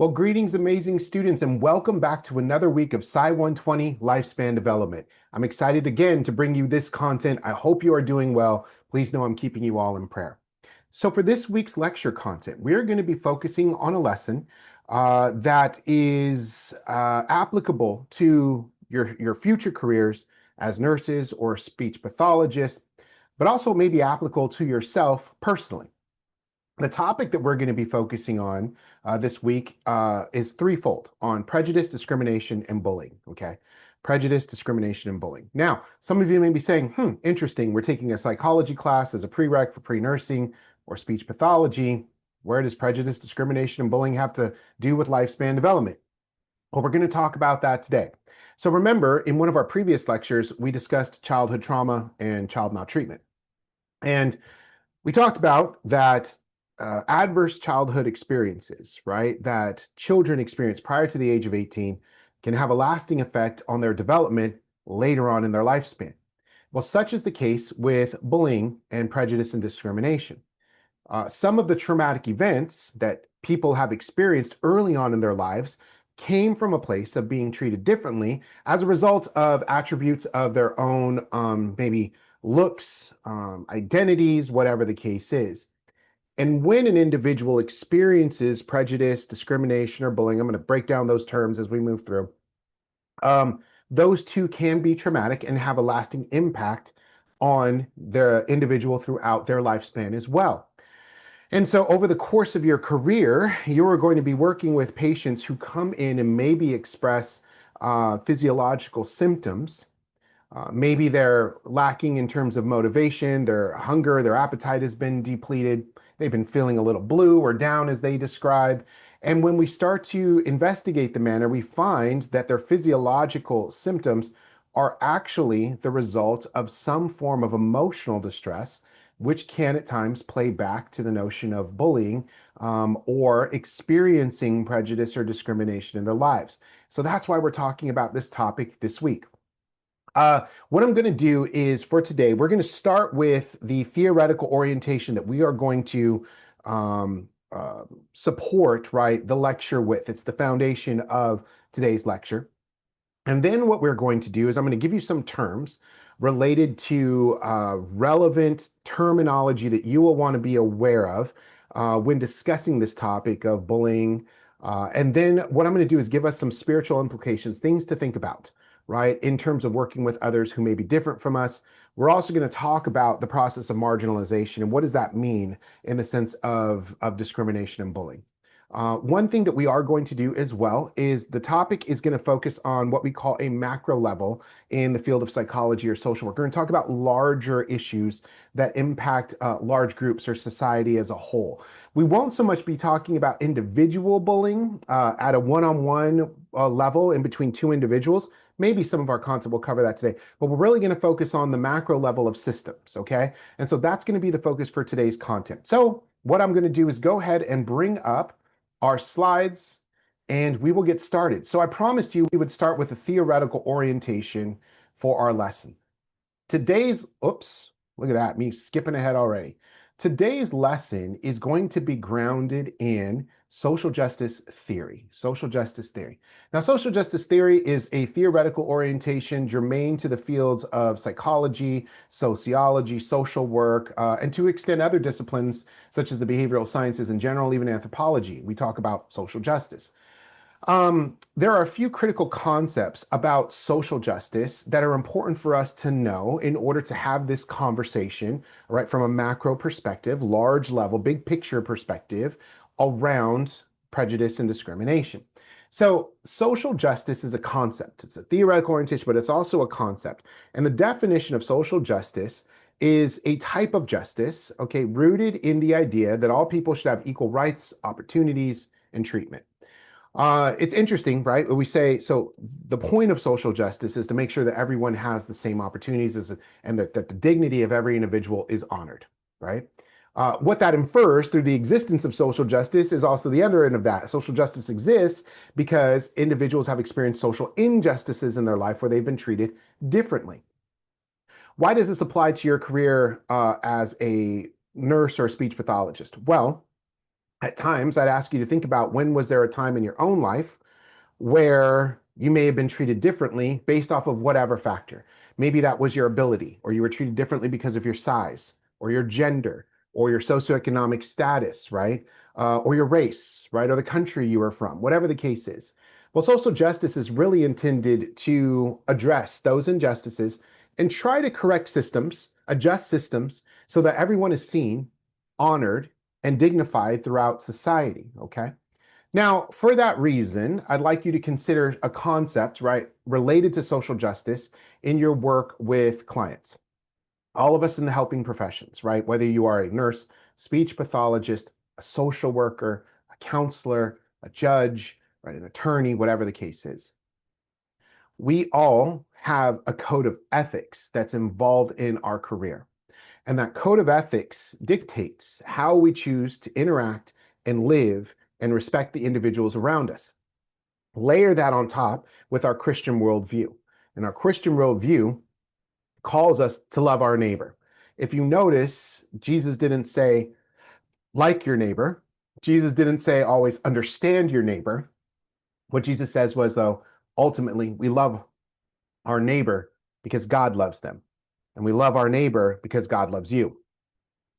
Well, greetings, amazing students, and welcome back to another week of Sci 120 Lifespan Development. I'm excited again to bring you this content. I hope you are doing well. Please know I'm keeping you all in prayer. So for this week's lecture content, we're going to be focusing on a lesson that is applicable to your future careers as nurses or speech pathologists, but also may be applicable to yourself personally. The topic that we're going to be focusing on this week is threefold on prejudice, discrimination, and bullying. Okay. Prejudice, discrimination, and bullying. Now, some of you may be saying, interesting. We're taking a psychology class as a prereq for pre-nursing or speech pathology. Where does prejudice, discrimination, and bullying have to do with lifespan development? Well, we're going to talk about that today. So remember, in one of our previous lectures, we discussed childhood trauma and child maltreatment. And we talked about that adverse childhood experiences, right, that children experience prior to the age of 18 can have a lasting effect on their development later on in their lifespan. Well, such is the case with bullying and prejudice and discrimination. Some of the traumatic events that people have experienced early on in their lives came from a place of being treated differently as a result of attributes of their own, maybe looks, identities, whatever the case is. And when an individual experiences prejudice, discrimination, or bullying, I'm going to break down those terms as we move through. Those two can be traumatic and have a lasting impact on the individual throughout their lifespan as well. And so over the course of your career, you are going to be working with patients who come in and maybe express physiological symptoms. Maybe they're lacking in terms of motivation, their hunger, their appetite has been depleted. They've been feeling a little blue or down as they describe. And when we start to investigate the manner, we find that their physiological symptoms are actually the result of some form of emotional distress, which can at times play back to the notion of bullying or experiencing prejudice or discrimination in their lives. So that's why we're talking about this topic this week. What I'm going to do is for today, we're going to start with the theoretical orientation that we are going to support, right, the lecture with. It's the foundation of today's lecture. And then what we're going to do is I'm going to give you some terms related to relevant terminology that you will want to be aware of when discussing this topic of bullying. And then what I'm going to do is give us some spiritual implications, things to think about, right, in terms of working with others who may be different from us. We're also going to talk about the process of marginalization and what does that mean in the sense of discrimination and bullying. One thing that we are going to do as well is the topic is going to focus on what we call a macro level in the field of psychology or social work. We're going to talk about larger issues that impact large groups or society as a whole. We won't so much be talking about individual bullying at a one-on-one level in between two individuals. Maybe some of our content will cover that today, but we're really going to focus on the macro level of systems, okay? And so that's going to be the focus for today's content. So what I'm going to do is go ahead and bring up our slides and we will get started. So I promised you we would start with a theoretical orientation for our lesson. Today's, oops, look at that, me skipping ahead already. Today's lesson is going to be grounded in social justice theory. Social justice theory. Now, social justice theory is a theoretical orientation germane to the fields of psychology, sociology, social work, and to extend other disciplines such as the behavioral sciences in general, even anthropology. We talk about social justice. There are a few critical concepts about social justice that are important for us to know in order to have this conversation, right, from a macro perspective, large level, big picture perspective around prejudice and discrimination. So social justice is a concept. It's a theoretical orientation, but it's also a concept. And the definition of social justice is a type of justice, okay, rooted in the idea that all people should have equal rights, opportunities, and treatment. It's interesting, right? We say, so the point of social justice is to make sure that everyone has the same opportunities and that the dignity of every individual is honored, right? What that infers through the existence of social justice is also the other end of that. Social justice exists because individuals have experienced social injustices in their life where they've been treated differently. Why does this apply to your career as a nurse or a speech pathologist? Well, At times, I'd ask you to think about when was there a time in your own life where you may have been treated differently based off of whatever factor. Maybe that was your ability, or you were treated differently because of your size, or your gender, or your socioeconomic status, right? Or your race, right? Or the country you were from, whatever the case is. Well, social justice is really intended to address those injustices and try to correct systems, adjust systems so that everyone is seen, honored, and dignified throughout society, okay? Now, for that reason, I'd like you to consider a concept, right, related to social justice in your work with clients. All of us in the helping professions, right? Whether you are a nurse, speech pathologist, a social worker, a counselor, a judge, right, an attorney, whatever the case is. We all have a code of ethics that's involved in our career. And that code of ethics dictates how we choose to interact and live and respect the individuals around us. Layer that on top with our Christian worldview. And our Christian worldview calls us to love our neighbor. If you notice, Jesus didn't say, like your neighbor. Jesus didn't say, always understand your neighbor. What Jesus says was, though, ultimately, we love our neighbor because God loves them. And we love our neighbor because God loves you.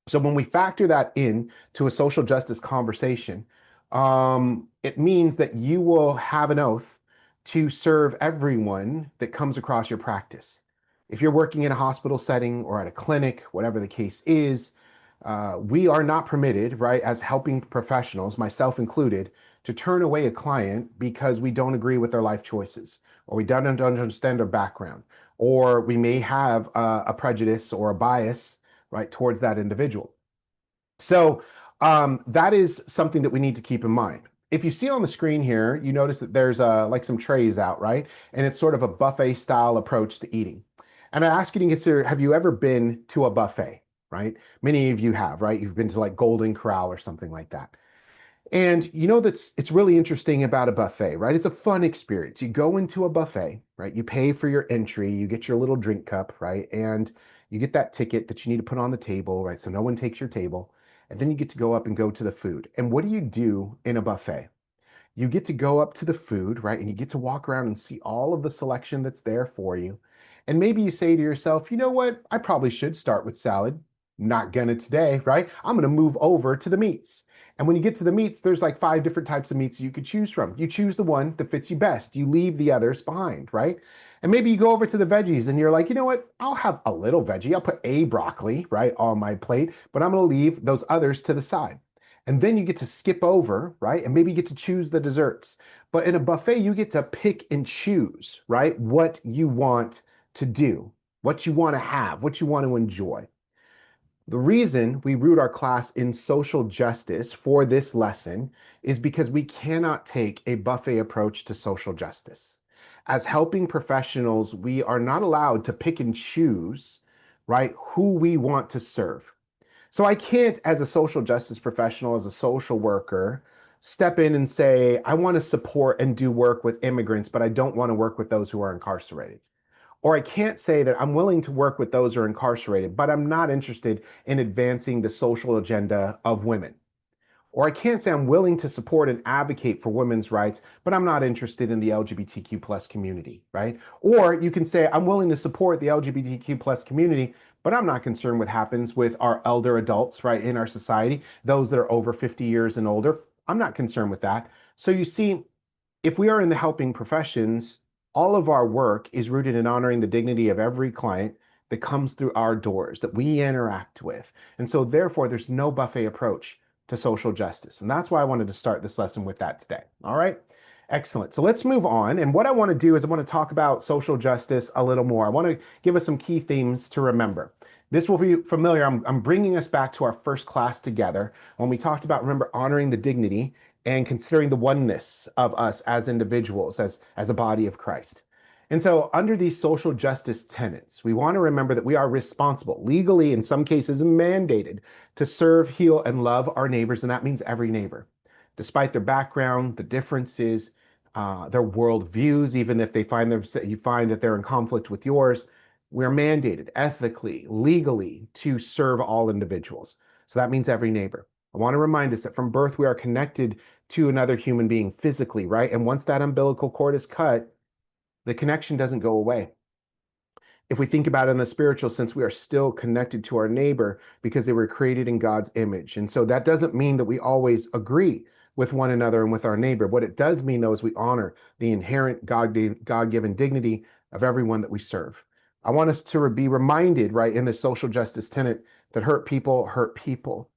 So when we factor that in to a social justice conversation, it means that you will have an oath to serve everyone that comes across your practice. If you're working in a hospital setting or at a clinic, whatever the case is, we are not permitted, right, as helping professionals, myself included, to turn away a client because we don't agree with their life choices, or we don't understand their background, or we may have a prejudice or a bias, right, towards that individual. So that is something that we need to keep in mind. If you see on the screen here, you notice that there's like some trays out, right? And it's sort of a buffet style approach to eating. And I ask you to consider, have you ever been to a buffet, right? Many of you have, right? You've been to like Golden Corral or something like that. And you know that's it's really interesting about a buffet, right? It's a fun experience. You go into a buffet, right? You pay for your entry, you get your little drink cup, right? And you get that ticket that you need to put on the table, right? So no one takes your table. And then you get to go up and go to the food. And what do you do in a buffet? You get to go up to the food, right? And you get to walk around and see all of the selection that's there for you. And maybe you say to yourself, you know what? I probably should start with salad. Not gonna today, right? I'm gonna move over to the meats. And when you get to the meats, there's like 5 different types of meats you could choose from. You choose the one that fits you best. You leave the others behind, right? And maybe you go over to the veggies and you're like, you know what? I'll have a little veggie. I'll put a broccoli, right, on my plate, but I'm gonna leave those others to the side. And then you get to skip over, right? And maybe you get to choose the desserts. But in a buffet, you get to pick and choose, right? What you want to do, what you want to have, what you want to enjoy. The reason we root our class in social justice for this lesson is because we cannot take a buffet approach to social justice. As helping professionals, we are not allowed to pick and choose, right, who we want to serve. So I can't, as a social justice professional, as a social worker, step in and say, I want to support and do work with immigrants, but I don't want to work with those who are incarcerated. Or I can't say that I'm willing to work with those who are incarcerated, but I'm not interested in advancing the social agenda of women. Or I can't say I'm willing to support and advocate for women's rights, but I'm not interested in the LGBTQ plus community, right? Or you can say I'm willing to support the LGBTQ plus community, but I'm not concerned what happens with our elder adults, right, in our society, those that are over 50 years and older. I'm not concerned with that. So you see, if we are in the helping professions, all of our work is rooted in honoring the dignity of every client that comes through our doors, that we interact with. And so therefore, there's no buffet approach to social justice. And that's why I wanted to start this lesson with that today. All right. Excellent. So let's move on. And what I want to do is I want to talk about social justice a little more. I want to give us some key themes to remember. This will be familiar. I'm bringing us back to our first class together when we talked about, remember, honoring the dignity and considering the oneness of us as individuals, as a body of Christ. And so under these social justice tenets, we want to remember that we are responsible, legally, in some cases mandated, to serve, heal, and love our neighbors, and that means every neighbor. Despite their background, the differences, their worldviews, even if you find that they're in conflict with yours, we're mandated ethically, legally, to serve all individuals. So that means every neighbor. I want to remind us that from birth, we are connected to another human being physically, right? And once that umbilical cord is cut, the connection doesn't go away. If we think about it in the spiritual sense, we are still connected to our neighbor because they were created in God's image. And so that doesn't mean that we always agree with one another and with our neighbor. What it does mean, though, is we honor the inherent God-given dignity of everyone that we serve. I want us to be reminded, right, in the social justice tenet that hurt people hurt people.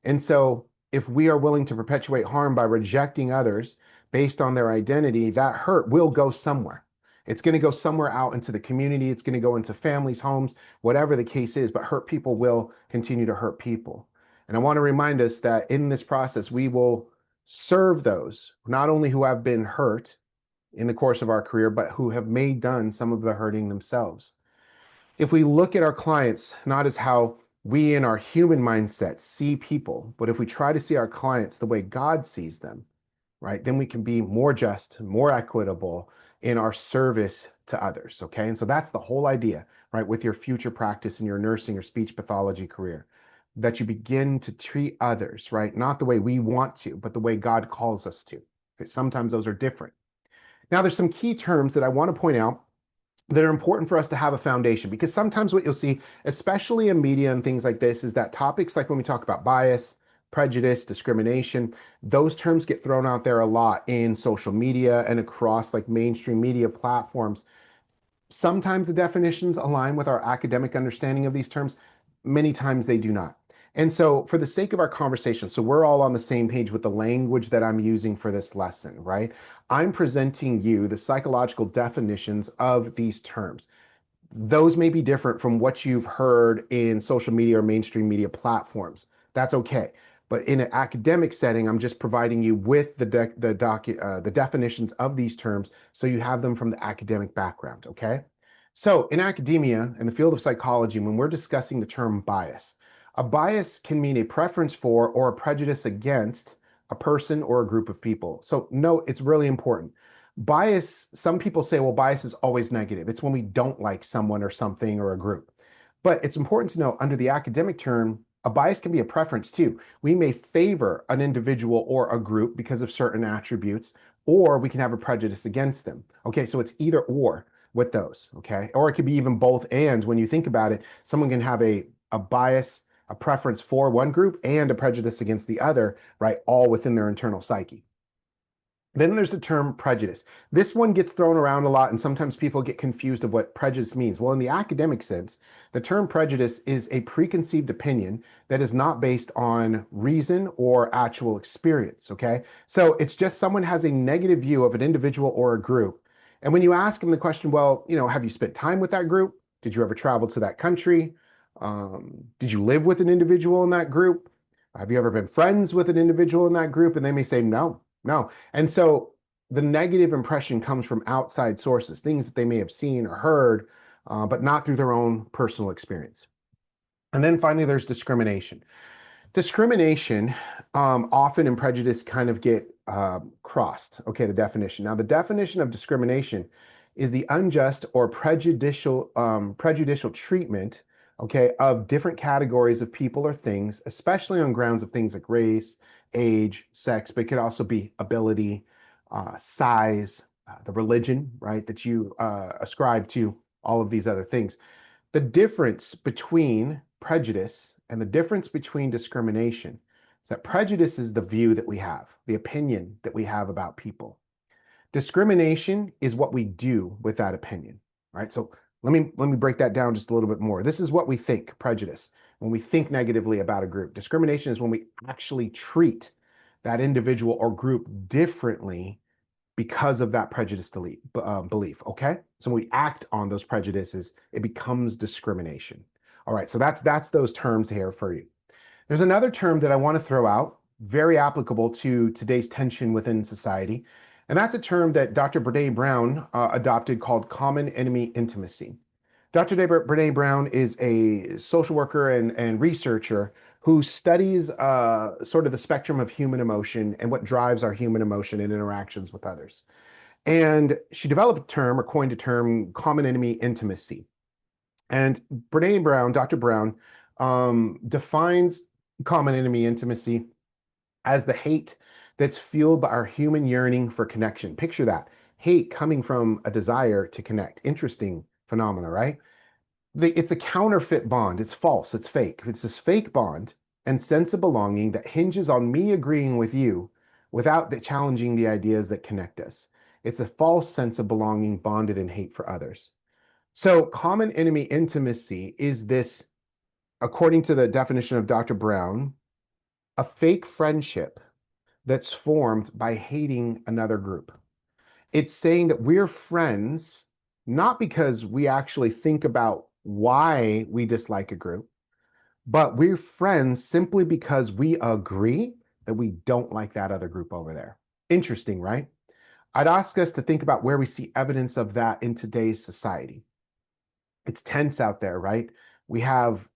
And so if we are willing to perpetuate harm by rejecting others based on their identity, that hurt will go somewhere. It's going to go somewhere out into the community. It's going to go into families, homes, whatever the case is, but hurt people will continue to hurt people. And I want to remind us that in this process, we will serve those not only who have been hurt in the course of our career, but who have done some of the hurting themselves. If we look at our clients not as how we in our human mindset see people, but if we try to see our clients the way God sees them, right, then we can be more just, more equitable in our service to others, okay? And so that's the whole idea, right, with your future practice in your nursing or speech pathology career, that you begin to treat others, right, not the way we want to, but the way God calls us to. Sometimes those are different. Now, there's some key terms that I want to point out that are important for us to have a foundation, because sometimes what you'll see, especially in media and things like this, is that topics like when we talk about bias, prejudice, discrimination, those terms get thrown out there a lot in social media and across like mainstream media platforms. Sometimes the definitions align with our academic understanding of these terms. Many times they do not. And so for the sake of our conversation, so we're all on the same page with the language that I'm using for this lesson, right? I'm presenting you the psychological definitions of these terms. Those may be different from what you've heard in social media or mainstream media platforms. That's okay. But in an academic setting, I'm just providing you with the definitions of these terms so you have them from the academic background, okay? So in academia, in the field of psychology, when we're discussing the term bias, a bias can mean a preference for or a prejudice against a person or a group of people. So no, it's really important. Bias, some people say, well, bias is always negative. It's when we don't like someone or something or a group. But it's important to know under the academic term, a bias can be a preference too. We may favor an individual or a group because of certain attributes, or we can have a prejudice against them. Okay, so it's either or with those, okay? Or it could be even both and. When you think about it, someone can have a bias, a preference for one group and a prejudice against the other, right? All within their internal psyche. Then there's the term prejudice. This one gets thrown around a lot, and sometimes people get confused of what prejudice means. Well, in the academic sense, the term prejudice is a preconceived opinion that is not based on reason or actual experience, okay? So it's just someone has a negative view of an individual or a group. And when you ask them the question, well, have you spent time with that group? Did you ever travel to that country? Did you live with an individual in that group? Have you ever been friends with an individual in that group? And they may say, no. No. And so the negative impression comes from outside sources, things that they may have seen or heard, but not through their own personal experience. And then finally, there's discrimination. Discrimination often in prejudice kind of get crossed. Okay, the definition. Now, the definition of discrimination is the unjust or prejudicial treatment, okay, of different categories of people or things, especially on grounds of things like race, age, sex, but it could also be ability, size, the religion, right, that you ascribe to, all of these other things. The difference between prejudice and the difference between discrimination is that prejudice is the view that we have, the opinion that we have about people. Discrimination is what we do with that opinion, right? So let me break that down just a little bit more. This is what we think, prejudice, when we think negatively about a group. Discrimination is when we actually treat that individual or group differently because of that prejudice belief, okay? So when we act on those prejudices, it becomes discrimination. All right, so that's those terms here for you. There's another term that I want to throw out, very applicable to today's tension within society, and that's a term that Dr. Brene Brown adopted called common enemy intimacy. Dr. Brene Brown is a social worker and researcher who studies sort of the spectrum of human emotion and what drives our human emotion and interactions with others. And she developed a term or coined a term, common enemy intimacy. And Brene Brown, Dr. Brown, defines common enemy intimacy as the hate that's fueled by our human yearning for connection. Picture that hate coming from a desire to connect. Interesting phenomena, right? It's a counterfeit bond. It's false. It's fake. It's this fake bond and sense of belonging that hinges on me agreeing with you without challenging the ideas that connect us. It's a false sense of belonging bonded in hate for others. So, common enemy intimacy is this, according to the definition of Dr. Brown, a fake friendship that's formed by hating another group. It's saying that we're friends not because we actually think about why we dislike a group, but we're friends simply because we agree that we don't like that other group over there. Interesting, right? I'd ask us to think about where we see evidence of that in today's society. It's tense out there, right? We have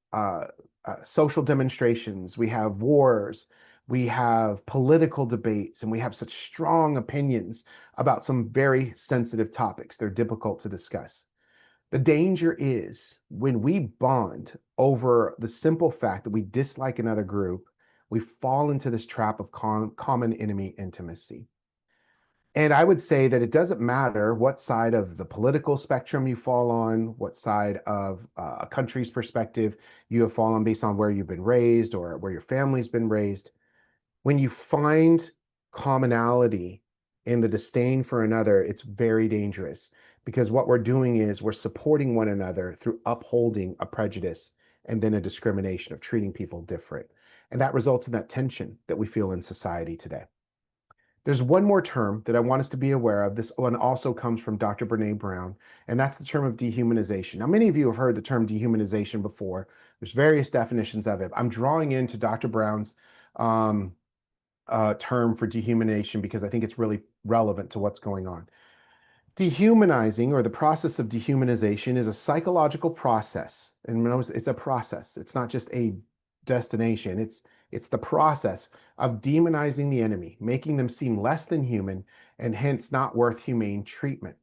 social demonstrations, we have wars, we have political debates, and we have such strong opinions about some very sensitive topics. They're difficult to discuss. The danger is when we bond over the simple fact that we dislike another group, we fall into this trap of common enemy intimacy. And I would say that it doesn't matter what side of the political spectrum you fall on, what side of a country's perspective you have fallen based on where you've been raised or where your family's been raised. When you find commonality in the disdain for another, it's very dangerous because what we're doing is we're supporting one another through upholding a prejudice and then a discrimination of treating people different. And that results in that tension that we feel in society today. There's one more term that I want us to be aware of. This one also comes from Dr. Brene Brown, and that's the term of dehumanization. Now, many of you have heard the term dehumanization before. There's various definitions of it. I'm drawing into Dr. Brown's um, term for dehumanization because I think it's really relevant to what's going on. Dehumanizing, or the process of dehumanization, is a psychological process. And it's a process. It's not just a destination. It's the process of demonizing the enemy, making them seem less than human and hence not worth humane treatment.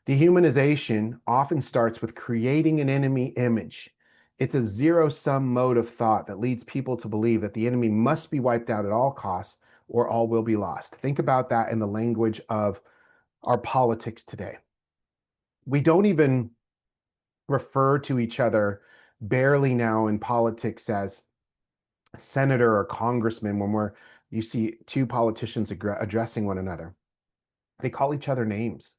Dehumanization often starts with creating an enemy image. It's a zero-sum mode of thought that leads people to believe that the enemy must be wiped out at all costs or all will be lost. Think about that in the language of our politics today. We don't even refer to each other barely now in politics as senator or congressman when you see two politicians addressing one another. They call each other names.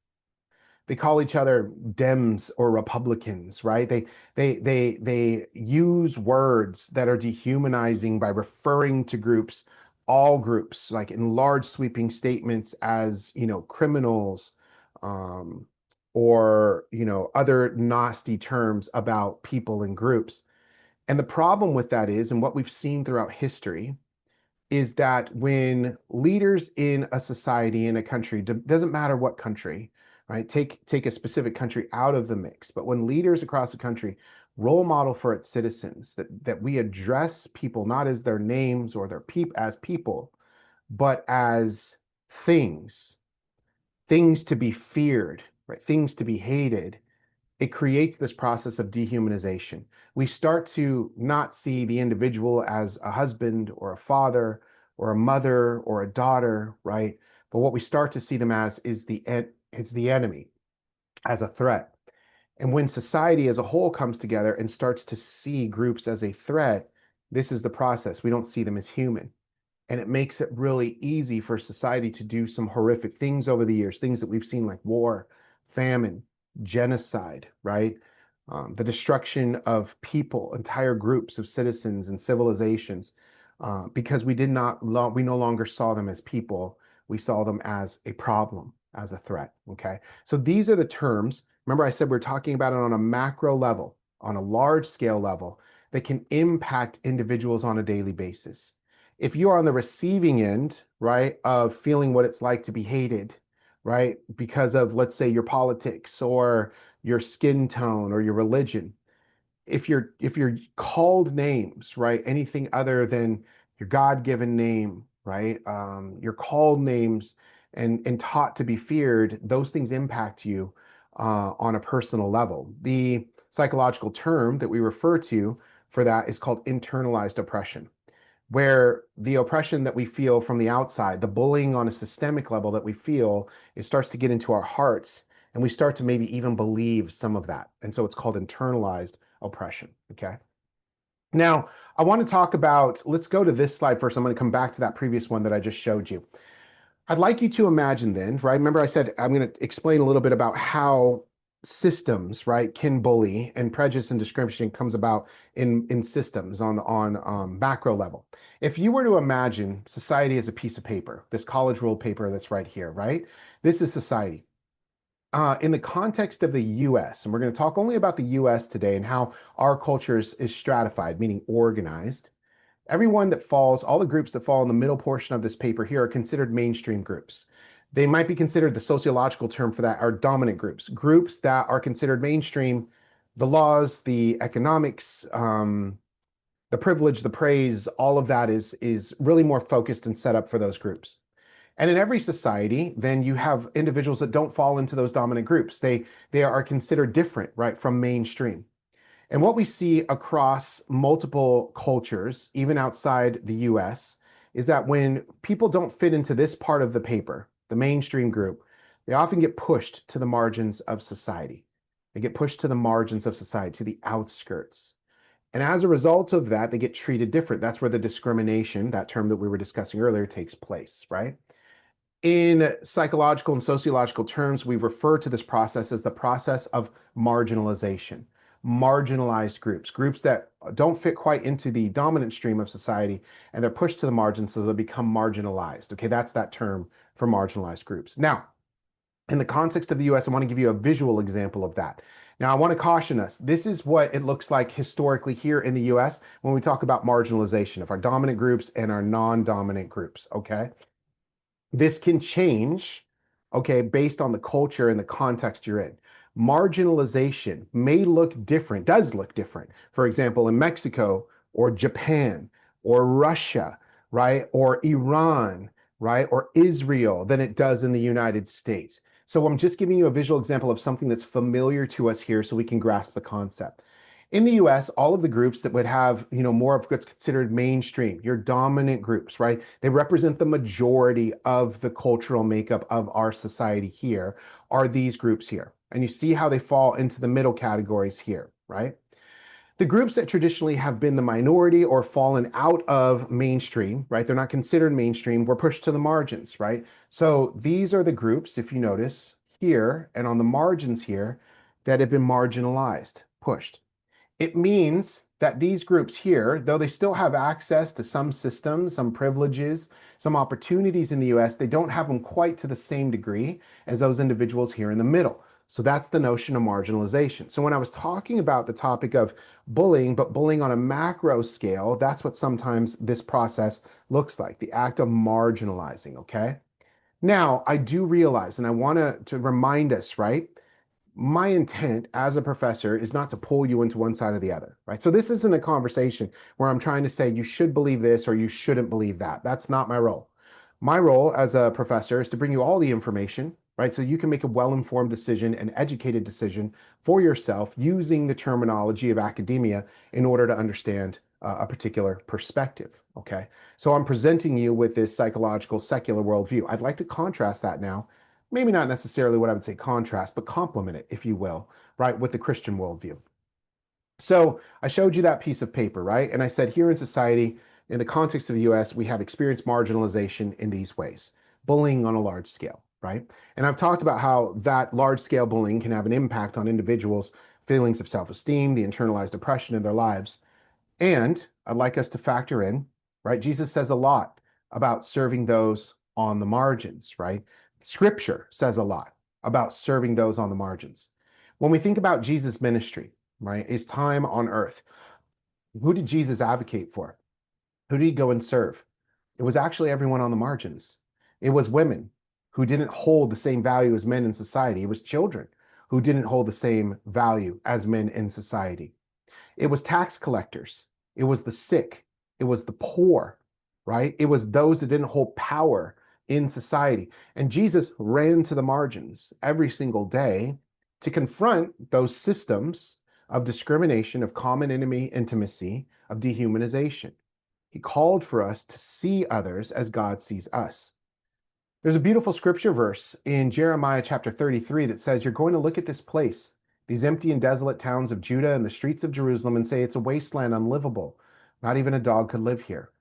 They call each other Dems or Republicans, right? They use words that are dehumanizing by referring to groups, all groups, like in large sweeping statements as, criminals, um, or, other nasty terms about people and groups. And the problem with that is, and what we've seen throughout history, is that when leaders in a society, in a country, doesn't matter what country, right? Take a specific country out of the mix, but when leaders across the country role model for its citizens that we address people not as their names or as people, but as things, things to be feared, right? Things to be hated, it creates this process of dehumanization. We start to not see the individual as a husband or a father or a mother or a daughter, right? But what we start to see them as is it's the enemy, as a threat. And when society as a whole comes together and starts to see groups as a threat, this is the process. We don't see them as human. And it makes it really easy for society to do some horrific things over the years, things that we've seen like war, famine, genocide, right? The destruction of people, entire groups of citizens and civilizations, because we no longer saw them as people. We saw them as a problem, as a threat. Okay. So these are the terms. Remember, I said we're talking about it on a macro level, on a large scale level that can impact individuals on a daily basis. If you are on the receiving end, right, of feeling what it's like to be hated, right, because of, let's say, your politics or your skin tone or your religion, if you're called names, right, anything other than your God-given name, right, you're called names and taught to be feared, those things impact you on a personal level. The psychological term that we refer to for that is called internalized oppression. where the oppression that we feel from the outside, the bullying on a systemic level that we feel, it starts to get into our hearts, and we start to maybe even believe some of that. And so it's called internalized oppression, okay? Now, I want to talk about, let's go to this slide first. I'm going to come back to that previous one that I just showed you. I'd like you to imagine then, right? Remember I said I'm going to explain a little bit about how systems, right, can bully, and prejudice and discrimination comes about in systems on macro level. If you were to imagine society as a piece of paper, this college ruled paper that's right here, right? This is society. In the context of the US, and we're going to talk only about the US today and how our culture is stratified, meaning organized. Everyone that falls, all the groups that fall in the middle portion of this paper here are considered mainstream groups. They might be considered, the sociological term for that are dominant groups, groups that are considered mainstream. The laws, the economics, the privilege, the praise, all of that is really more focused and set up for those groups. And in every society, then you have individuals that don't fall into those dominant groups. They are considered different, right, from mainstream. And what we see across multiple cultures, even outside the US, is that when people don't fit into this part of the paper, the mainstream group, they often get pushed to the margins of society. They get pushed to the margins of society, to the outskirts. And as a result of that, they get treated different. That's where the discrimination, that term that we were discussing earlier, takes place, right? In psychological and sociological terms, we refer to this process as the process of marginalization. Marginalized groups, groups that don't fit quite into the dominant stream of society, and they're pushed to the margins, so they become marginalized. Okay, that's that term for marginalized groups. Now, in the context of the US, I want to give you a visual example of that. Now, I want to caution us. This is what it looks like historically here in the US when we talk about marginalization of our dominant groups and our non-dominant groups, okay? This can change, okay, based on the culture and the context you're in. Marginalization may look different, does look different. For example, in Mexico or Japan or Russia, right, or Iran, right, or Israel than it does in the United States. So I'm just giving you a visual example of something that's familiar to us here so we can grasp the concept. In the US, all of the groups that would have, more of what's considered mainstream, your dominant groups, right? They represent the majority of the cultural makeup of our society here, are these groups here. And you see how they fall into the middle categories here, right? The groups that traditionally have been the minority or fallen out of mainstream, right? They're not considered mainstream, were pushed to the margins, right? So these are the groups, if you notice here and on the margins here, that have been marginalized, pushed. It means that these groups here, though they still have access to some systems, some privileges, some opportunities in the US, they don't have them quite to the same degree as those individuals here in the middle. So that's the notion of marginalization. So when I was talking about the topic of bullying, but bullying on a macro scale, that's what sometimes this process looks like, the act of marginalizing, okay? Now, I do realize, and I want to remind us, right? My intent as a professor is not to pull you into one side or the other, right? So this isn't a conversation where I'm trying to say you should believe this or you shouldn't believe that. That's not my role. My role as a professor is to bring you all the information, right? So you can make a well-informed decision, an educated decision for yourself using the terminology of academia in order to understand a particular perspective, okay? So I'm presenting you with this psychological secular worldview. I'd like to contrast that now, maybe not necessarily what I would say contrast, but complement it, if you will, right, with the Christian worldview. So I showed you that piece of paper, right? And I said here in society, in the context of the US, we have experienced marginalization in these ways, bullying on a large scale, right? And I've talked about how that large scale bullying can have an impact on individuals' feelings of self-esteem, the internalized oppression in their lives. And I'd like us to factor in, right? Jesus says a lot about serving those on the margins, right? Scripture says a lot about serving those on the margins. When we think about Jesus' ministry, right, his time on earth, who did Jesus advocate for? Who did he go and serve? It was actually everyone on the margins. It was women who didn't hold the same value as men in society. It was children who didn't hold the same value as men in society. It was tax collectors. It was the sick. It was the poor, right? It was those that didn't hold power in society. And Jesus ran to the margins every single day to confront those systems of discrimination, of common enemy intimacy, of dehumanization. He called for us to see others as God sees us. There's a beautiful scripture verse in Jeremiah chapter 33 that says, you're going to look at this place, these empty and desolate towns of Judah and the streets of Jerusalem, and say it's a wasteland unlivable. Not even a dog could live here.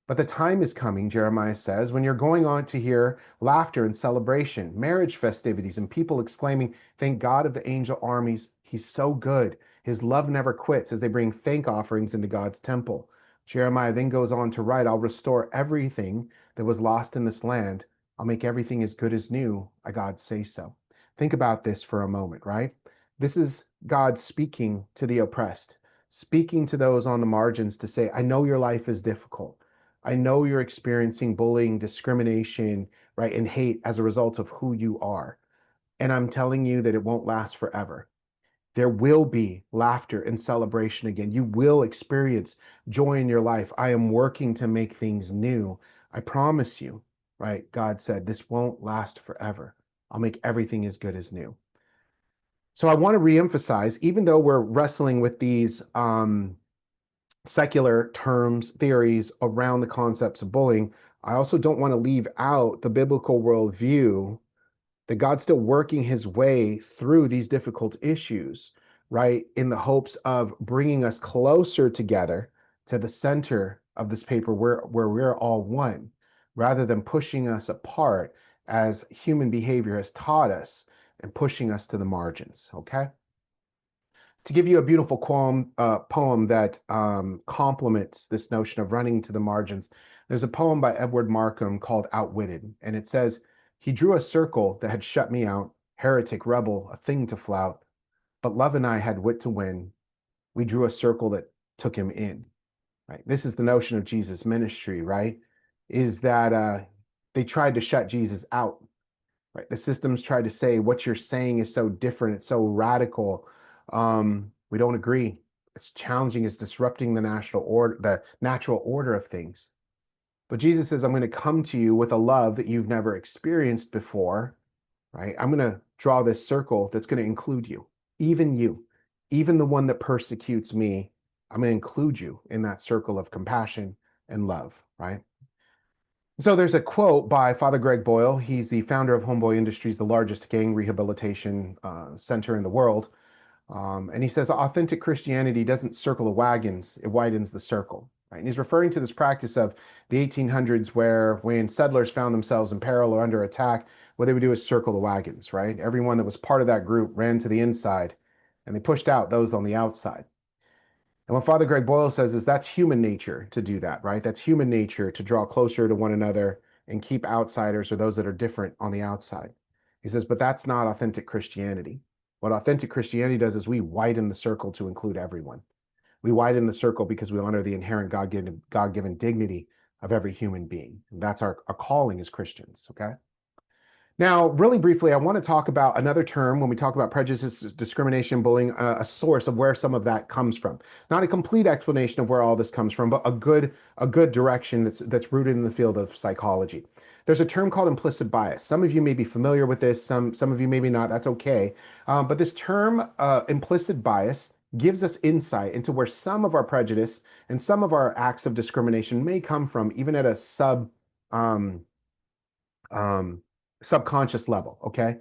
But the time is coming, Jeremiah says, when you're going on to hear laughter and celebration, marriage festivities, and people exclaiming, thank God of the angel armies, he's so good. His love never quits, as they bring thank offerings into God's temple. Jeremiah then goes on to write, I'll restore everything that was lost in this land. I'll make everything as good as new. I God say so. Think about this for a moment, right? This is God speaking to the oppressed, speaking to those on the margins to say, I know your life is difficult. I know you're experiencing bullying, discrimination, right, and hate as a result of who you are. And I'm telling you that it won't last forever. There will be laughter and celebration again. You will experience joy in your life. I am working to make things new. I promise you, right? God said, this won't last forever. I'll make everything as good as new. So I want to reemphasize, even though we're wrestling with these secular terms, theories around the concepts of bullying, I also don't want to leave out the biblical worldview that God's still working his way through these difficult issues, right? In the hopes of bringing us closer together to the center of this paper where we're all one, rather than pushing us apart as human behavior has taught us and pushing us to the margins, okay? To give you a beautiful poem that complements this notion of running to the margins, there's a poem by Edward Markham called Outwitted, and it says, he drew a circle that had shut me out, heretic, rebel, a thing to flout, but love and I had wit to win. We drew a circle that took him in, right? This is the notion of Jesus' ministry, right? Is that they tried to shut Jesus out, right? The systems tried to say, what you're saying is so different, it's so radical. We don't agree. It's challenging, it's disrupting the natural order of things. But Jesus says, I'm going to come to you with a love that you've never experienced before, right? I'm going to draw this circle that's going to include you, even the one that persecutes me. I'm going to include you in that circle of compassion and love, right? So there's a quote by Father Greg Boyle. He's the founder of Homeboy Industries, the largest gang rehabilitation center in the world. And he says, authentic Christianity doesn't circle the wagons, it widens the circle. Right? And he's referring to this practice of the 1800s where when settlers found themselves in peril or under attack, what they would do is circle the wagons, right? Everyone that was part of that group ran to the inside and they pushed out those on the outside. And what Father Greg Boyle says is that's human nature to do that, right? That's human nature to draw closer to one another and keep outsiders or those that are different on the outside. He says, but that's not authentic Christianity. What authentic Christianity does is we widen the circle to include everyone. We widen the circle because we honor the inherent God-given dignity of every human being. And that's our calling as Christians, okay? Now, really briefly, I want to talk about another term when we talk about prejudice, discrimination, bullying, a source of where some of that comes from. Not a complete explanation of where all this comes from, but a good direction that's rooted in the field of psychology. There's a term called implicit bias. Some of you may be familiar with this, some of you maybe not, that's okay. But this term, implicit bias, gives us insight into where some of our prejudice and some of our acts of discrimination may come from, even at a subconscious level, okay?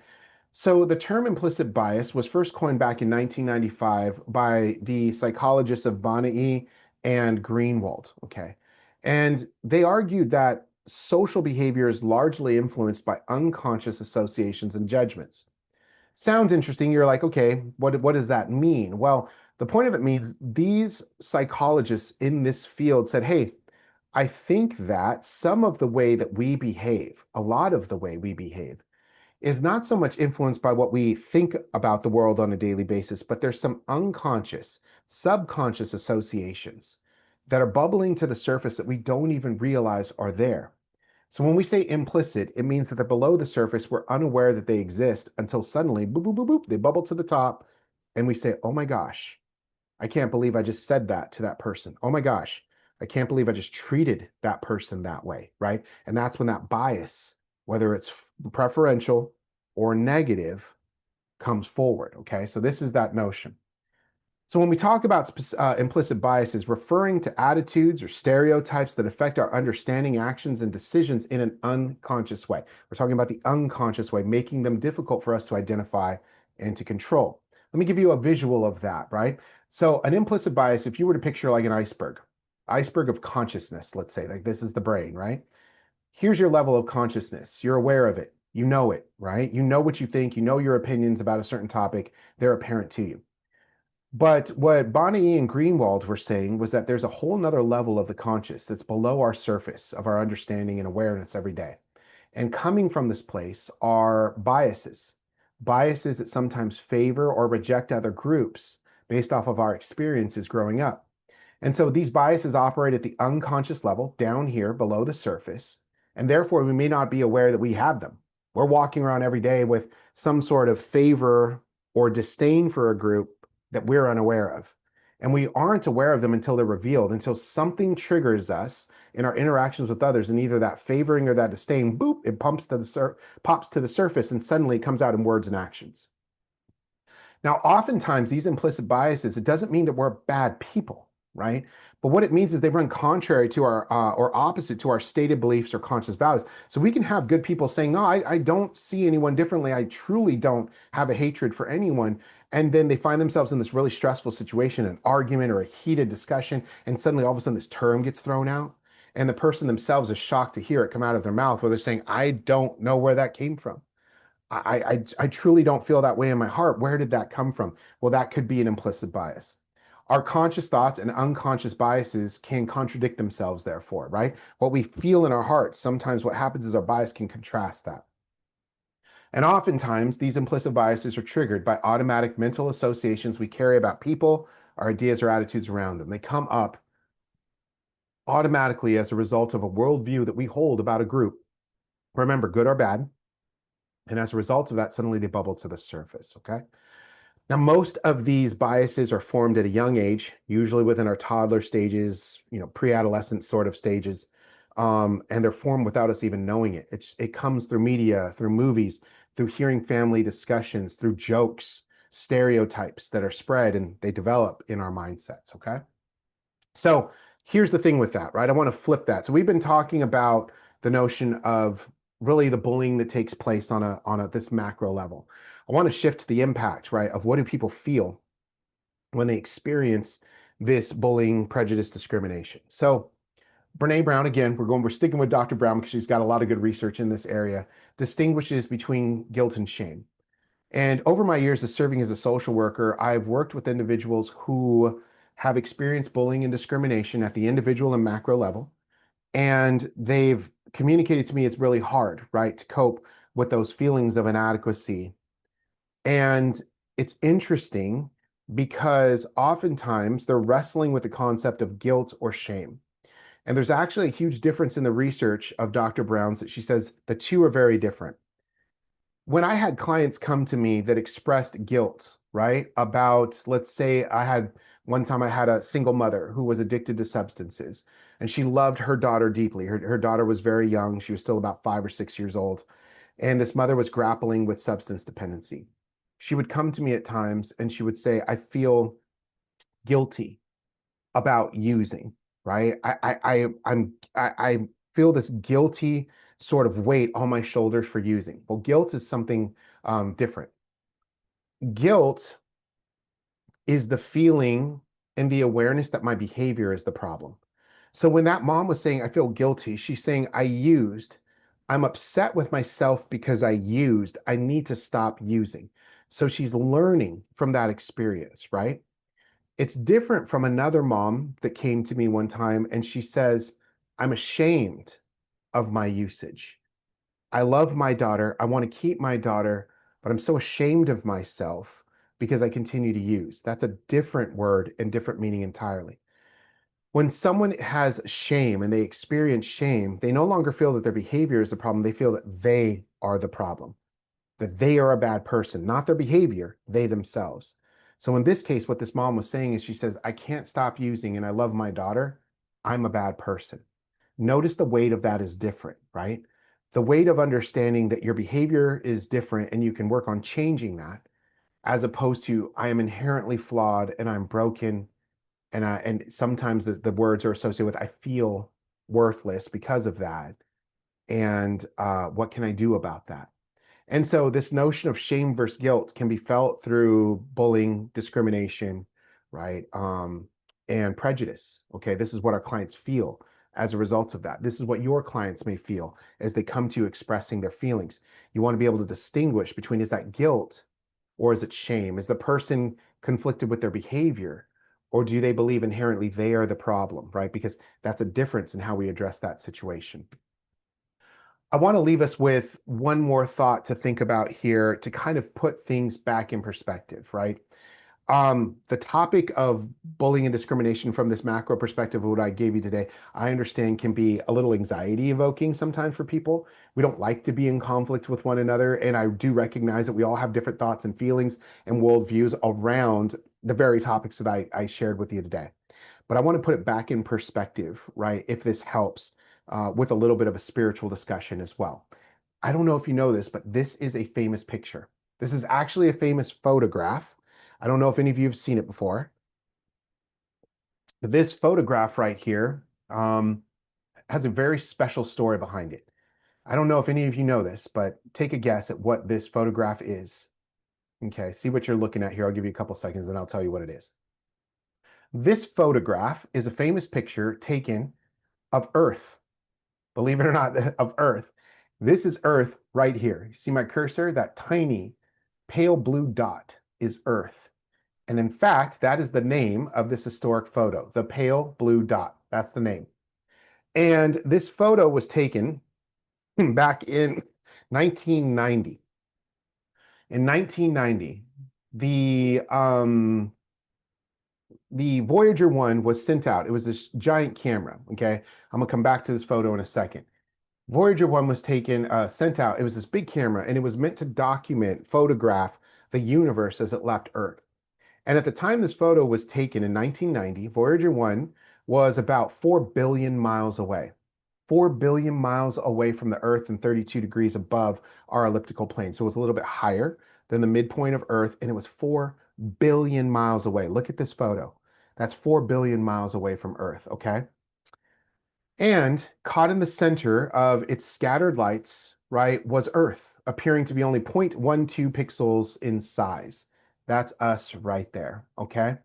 So the term implicit bias was first coined back in 1995 by the psychologists of Bonai and Greenwald, okay? And they argued that social behavior is largely influenced by unconscious associations and judgments. Sounds interesting. You're like, okay, what does that mean? Well, the point of it means these psychologists in this field said, hey, I think that some of the way that we behave, a lot of the way we behave, is not so much influenced by what we think about the world on a daily basis, but there's some unconscious, subconscious associations that are bubbling to the surface that we don't even realize are there. So when we say implicit, it means that they're below the surface. We're unaware that they exist until suddenly, boop, boop, boop, boop, they bubble to the top, and we say, oh my gosh, I can't believe I just said that to that person. Oh my gosh, I can't believe I just treated that person that way, right? And that's when that bias, whether it's preferential or negative, comes forward, okay? So this is that notion. So when we talk about implicit biases, referring to attitudes or stereotypes that affect our understanding, actions, and decisions in an unconscious way. We're talking about the unconscious way, making them difficult for us to identify and to control. Let me give you a visual of that, right? So an implicit bias, if you were to picture like an iceberg of consciousness, let's say, like this is the brain, right? Here's your level of consciousness. You're aware of it. You know it, right? You know what you think. You know your opinions about a certain topic. They're apparent to you. But what Bonnie and Greenwald were saying was that there's a whole nother level of the conscious that's below our surface of our understanding and awareness every day. And coming from this place are biases that sometimes favor or reject other groups based off of our experiences growing up. And so these biases operate at the unconscious level, down here below the surface, and therefore we may not be aware that we have them. We're walking around every day with some sort of favor or disdain for a group that we're unaware of. And we aren't aware of them until they're revealed, until something triggers us in our interactions with others, and either that favoring or that disdain, boop, it pops to the surface, and suddenly it comes out in words and actions. Now, oftentimes these implicit biases, it doesn't mean that we're bad people, right? But what it means is they run contrary to our, or opposite to our stated beliefs or conscious values. So we can have good people saying, no, I don't see anyone differently. I truly don't have a hatred for anyone. And then they find themselves in this really stressful situation, an argument or a heated discussion. And suddenly all of a sudden this term gets thrown out. And the person themselves is shocked to hear it come out of their mouth where they're saying, I don't know where that came from. I truly don't feel that way in my heart. Where did that come from? Well, that could be an implicit bias. Our conscious thoughts and unconscious biases can contradict themselves, therefore, right? What we feel in our hearts, sometimes what happens is our bias can contrast that. And oftentimes, these implicit biases are triggered by automatic mental associations we carry about people, our ideas, or attitudes around them. They come up automatically as a result of a worldview that we hold about a group. Remember, good or bad. And as a result of that, suddenly they bubble to the surface, okay? Now, most of these biases are formed at a young age, usually within our toddler stages, pre-adolescent sort of stages, and they're formed without us even knowing it. It comes through media, through movies, through hearing family discussions, through jokes, stereotypes that are spread and they develop in our mindsets, okay? So here's the thing with that, right? I want to flip that. So we've been talking about the notion of really the bullying that takes place on this macro level. I want to shift to the impact, right, of what do people feel when they experience this bullying, prejudice, discrimination. So Brene Brown, again, we're sticking with Dr. Brown because she's got a lot of good research in this area, distinguishes between guilt and shame. And over my years of serving as a social worker, I've worked with individuals who have experienced bullying and discrimination at the individual and macro level. And they've communicated to me it's really hard, right, to cope with those feelings of inadequacy. And it's interesting because oftentimes they're wrestling with the concept of guilt or shame. And there's actually a huge difference in the research of Dr. Brown's that she says the two are very different. When I had clients come to me that expressed guilt, right, about, let's say one time I had a single mother who was addicted to substances and she loved her daughter deeply. Her daughter was very young. She was still about 5 or 6 years old. And this mother was grappling with substance dependency. She would come to me at times and she would say, I feel guilty about using, right? I feel this guilty sort of weight on my shoulders for using. Well, guilt is something different. Guilt is the feeling and the awareness that my behavior is the problem. So when that mom was saying, I feel guilty, she's saying, I used, I'm upset with myself because I used, I need to stop using. So she's learning from that experience, right? It's different from another mom that came to me one time and she says, I'm ashamed of my usage. I love my daughter. I want to keep my daughter, but I'm so ashamed of myself because I continue to use. That's a different word and different meaning entirely. When someone has shame and they experience shame, they no longer feel that their behavior is the problem. They feel that they are the problem, that they are a bad person, not their behavior, they themselves. So in this case, what this mom was saying is she says, I can't stop using and I love my daughter. I'm a bad person. Notice the weight of that is different, right? The weight of understanding that your behavior is different and you can work on changing that, as opposed to I am inherently flawed and I'm broken, and sometimes the words are associated with I feel worthless because of that, and what can I do about that? And so this notion of shame versus guilt can be felt through bullying, discrimination, right? And prejudice. Okay, this is what our clients feel as a result of that. This is what your clients may feel as they come to you expressing their feelings. You want to be able to distinguish between, is that guilt or is it shame? Is the person conflicted with their behavior, or do they believe inherently they are the problem, right? Because that's a difference in how we address that situation. I want to leave us with one more thought to think about here to kind of put things back in perspective, right? The topic of bullying and discrimination from this macro perspective of what I gave you today, I understand can be a little anxiety evoking sometimes for people. We don't like to be in conflict with one another. And I do recognize that we all have different thoughts and feelings and worldviews around the very topics that I shared with you today. But I want to put it back in perspective, right? If this helps with a little bit of a spiritual discussion as well. I don't know if you know this, but this is a famous picture. This is actually a famous photograph. I don't know if any of you have seen it before. But this photograph right here has a very special story behind it. I don't know if any of you know this, but take a guess at what this photograph is. Okay, see what you're looking at here. I'll give you a couple seconds and I'll tell you what it is. This photograph is a famous picture taken of Earth. Believe it or not, of Earth. This is Earth right here. You see my cursor? That tiny pale blue dot is Earth. And in fact, that is the name of this historic photo, the pale blue dot. That's the name. And this photo was taken back in 1990. In 1990, the Voyager 1 was sent out. It was this giant camera. Okay, I'm gonna come back to this photo in a second. Voyager 1 was taken, sent out. It was this big camera, and it was meant to document, photograph the universe as it left Earth. And at the time this photo was taken in 1990, Voyager 1 was about 4 billion miles away. 4 billion miles away from the Earth and 32 degrees above our elliptical plane. So it was a little bit higher than the midpoint of Earth, and it was 4 billion miles away. Look at this photo. That's 4 billion miles away from Earth, okay? And caught in the center of its scattered lights, right, was Earth, appearing to be only 0.12 pixels in size. That's us right there, okay?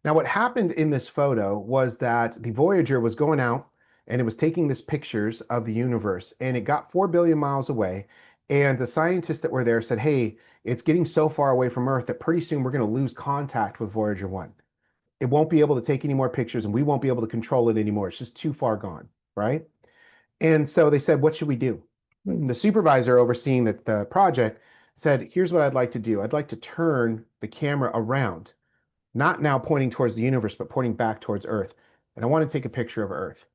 Now, what happened in this photo was that the Voyager was going out and it was taking these pictures of the universe, and it got 4 billion miles away. And the scientists that were there said, hey, it's getting so far away from Earth that pretty soon we're going to lose contact with Voyager 1. It won't be able to take any more pictures and we won't be able to control it anymore. It's just too far gone, right? And so they said, what should we do? The supervisor overseeing the project said, here's what I'd like to do. I'd like to turn the camera around, not now pointing towards the universe, but pointing back towards Earth. And I want to take a picture of Earth.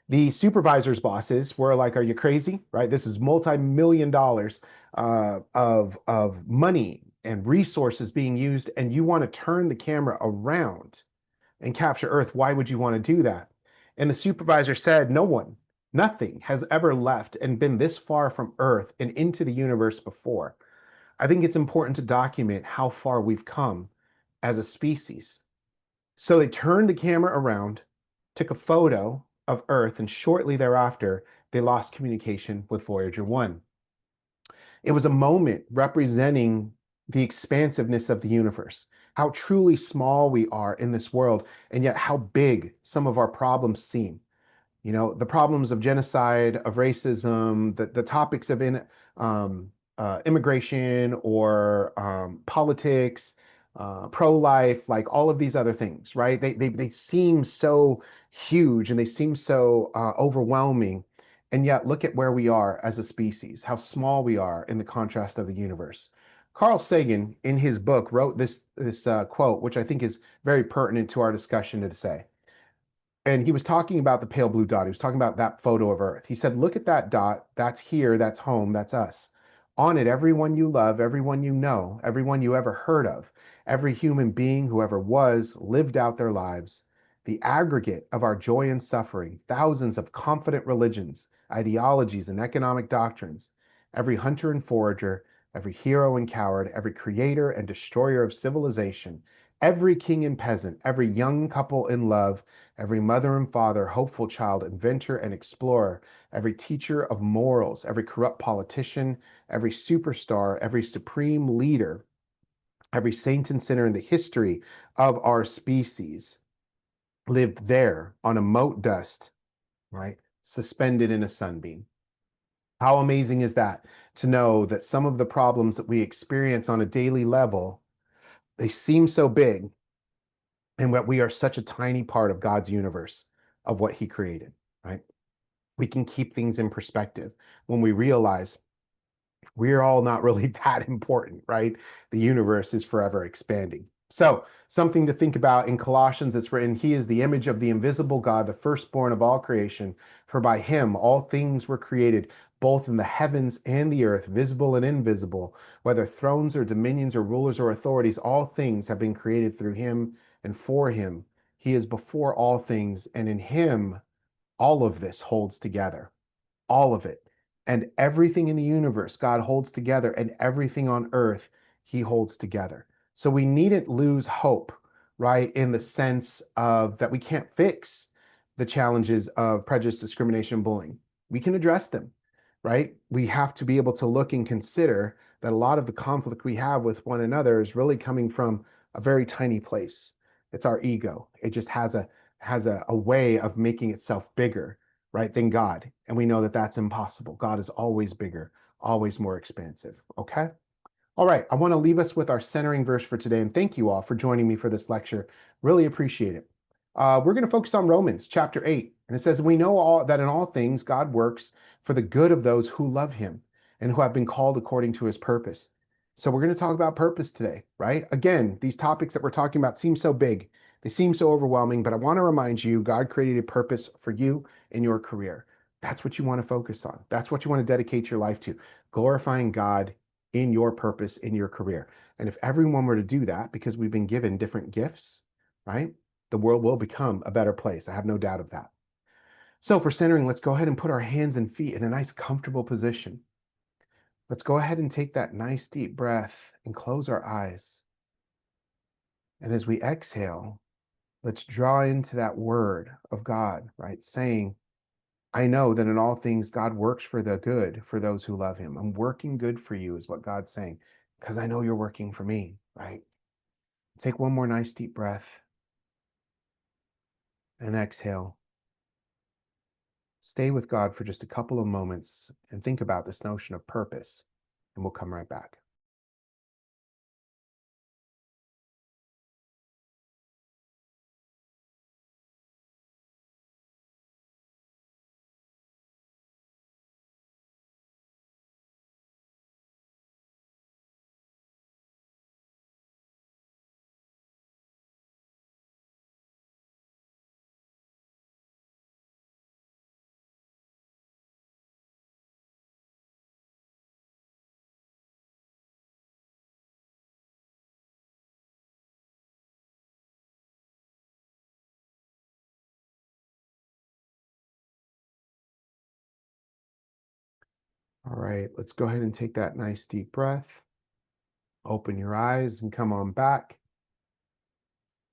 The supervisor's bosses were like, are you crazy? Right? This is multi-million dollars of money and resources being used, and you want to turn the camera around and capture Earth. Why would you want to do that? And the supervisor said, no one, nothing has ever left and been this far from Earth and into the universe before. I think it's important to document how far we've come as a species. So they turned the camera around, took a photo of Earth, and shortly thereafter, they lost communication with Voyager 1. It was a moment representing the expansiveness of the universe, how truly small we are in this world, and yet how big some of our problems seem. You know, the problems of genocide, of racism, the topics of immigration or politics, pro-life, like all of these other things, right? They seem so huge and they seem so overwhelming. And yet look at where we are as a species, how small we are in the contrast of the universe. Carl Sagan, in his book, wrote this quote, which I think is very pertinent to our discussion today. And he was talking about the pale blue dot. He was talking about that photo of Earth. He said, look at that dot. That's here. That's home. That's us. On it, everyone you love, everyone you know, everyone you ever heard of, every human being who ever was, lived out their lives. The aggregate of our joy and suffering, thousands of confident religions, ideologies, and economic doctrines, every hunter and forager, every hero and coward, every creator and destroyer of civilization, every king and peasant, every young couple in love, every mother and father, hopeful child, inventor and explorer, every teacher of morals, every corrupt politician, every superstar, every supreme leader, every saint and sinner in the history of our species lived there on a mote dust, right? Suspended in a sunbeam. How amazing is that to know that some of the problems that we experience on a daily level, they seem so big, and that we are such a tiny part of God's universe of what he created, right? We can keep things in perspective when we realize we're all not really that important, right? The universe is forever expanding. So, something to think about in Colossians, it's written, he is the image of the invisible God, the firstborn of all creation. For by him all things were created, both in the heavens and the earth, visible and invisible, whether thrones or dominions or rulers or authorities, all things have been created through him and for him. He is before all things, and in him all of this holds together, all of it. And everything in the universe, God holds together, and everything on earth, he holds together. So we needn't lose hope, right? In the sense of that we can't fix the challenges of prejudice, discrimination, bullying. We can address them, right? We have to be able to look and consider that a lot of the conflict we have with one another is really coming from a very tiny place. It's our ego. It just has a way of making itself bigger, right, than God. And we know that that's impossible. God is always bigger, always more expansive. Okay? All right. I want to leave us with our centering verse for today. And thank you all for joining me for this lecture. Really appreciate it. We're going to focus on Romans chapter 8. And it says, we know all that in all things God works for the good of those who love him and who have been called according to his purpose. So we're going to talk about purpose today, right? Again, these topics that we're talking about seem so big. They seem so overwhelming, but I want to remind you, God created a purpose for you in your career. That's what you want to focus on. That's what you want to dedicate your life to, glorifying God in your purpose, in your career. And if everyone were to do that, because we've been given different gifts, right? The world will become a better place. I have no doubt of that. So for centering, let's go ahead and put our hands and feet in a nice comfortable position. Let's go ahead and take that nice deep breath and close our eyes. And as we exhale, let's draw into that word of God, right? Saying, I know that in all things God works for the good for those who love him. I'm working good for you is what God's saying, because I know you're working for me, right? Take one more nice deep breath and exhale. Stay with God for just a couple of moments and think about this notion of purpose, and we'll come right back. All right, let's go ahead and take that nice deep breath. Open your eyes and come on back.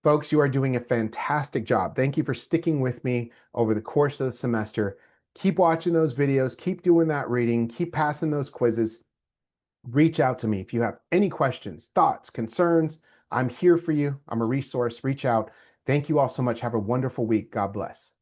Folks, you are doing a fantastic job. Thank you for sticking with me over the course of the semester. Keep watching those videos, keep doing that reading, keep passing those quizzes. Reach out to me if you have any questions, thoughts, concerns. I'm here for you. I'm a resource. Reach out. Thank you all so much. Have a wonderful week. God bless.